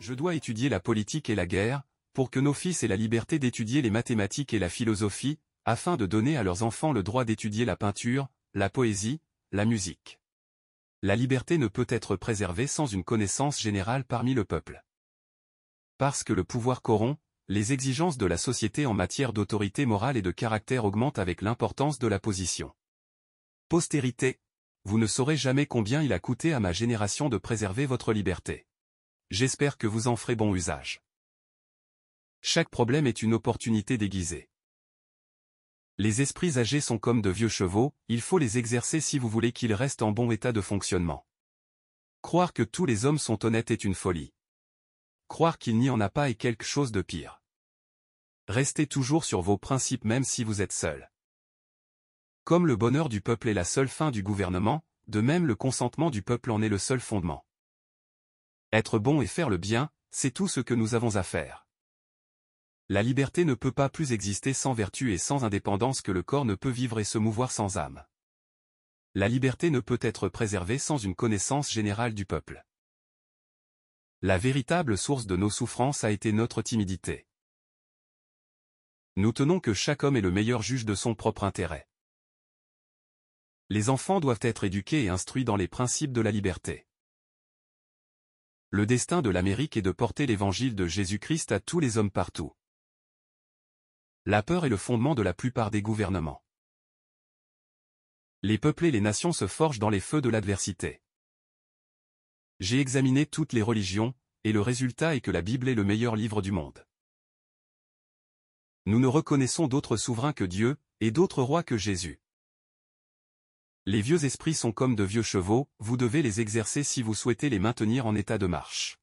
Je dois étudier la politique et la guerre, pour que nos fils aient la liberté d'étudier les mathématiques et la philosophie, afin de donner à leurs enfants le droit d'étudier la peinture, la poésie, la musique. La liberté ne peut être préservée sans une connaissance générale parmi le peuple. Parce que le pouvoir corrompt, les exigences de la société en matière d'autorité morale et de caractère augmentent avec l'importance de la position. Postérité. Vous ne saurez jamais combien il a coûté à ma génération de préserver votre liberté. J'espère que vous en ferez bon usage. Chaque problème est une opportunité déguisée. Les esprits âgés sont comme de vieux chevaux, il faut les exercer si vous voulez qu'ils restent en bon état de fonctionnement. Croire que tous les hommes sont honnêtes est une folie. Croire qu'il n'y en a pas est quelque chose de pire. Restez toujours sur vos principes même si vous êtes seul. Comme le bonheur du peuple est la seule fin du gouvernement, de même le consentement du peuple en est le seul fondement. Être bon et faire le bien, c'est tout ce que nous avons à faire. La liberté ne peut pas plus exister sans vertu et sans indépendance que le corps ne peut vivre et se mouvoir sans âme. La liberté ne peut être préservée sans une connaissance générale du peuple. La véritable source de nos souffrances a été notre timidité. Nous tenons que chaque homme est le meilleur juge de son propre intérêt. Les enfants doivent être éduqués et instruits dans les principes de la liberté. Le destin de l'Amérique est de porter l'évangile de Jésus-Christ à tous les hommes partout. La peur est le fondement de la plupart des gouvernements. Les peuples et les nations se forgent dans les feux de l'adversité. J'ai examiné toutes les religions, et le résultat est que la Bible est le meilleur livre du monde. Nous ne reconnaissons d'autres souverains que Dieu, et d'autres rois que Jésus. Les vieux esprits sont comme de vieux chevaux, vous devez les exercer si vous souhaitez les maintenir en état de marche.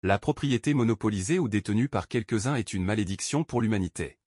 La propriété monopolisée ou détenue par quelques-uns est une malédiction pour l'humanité.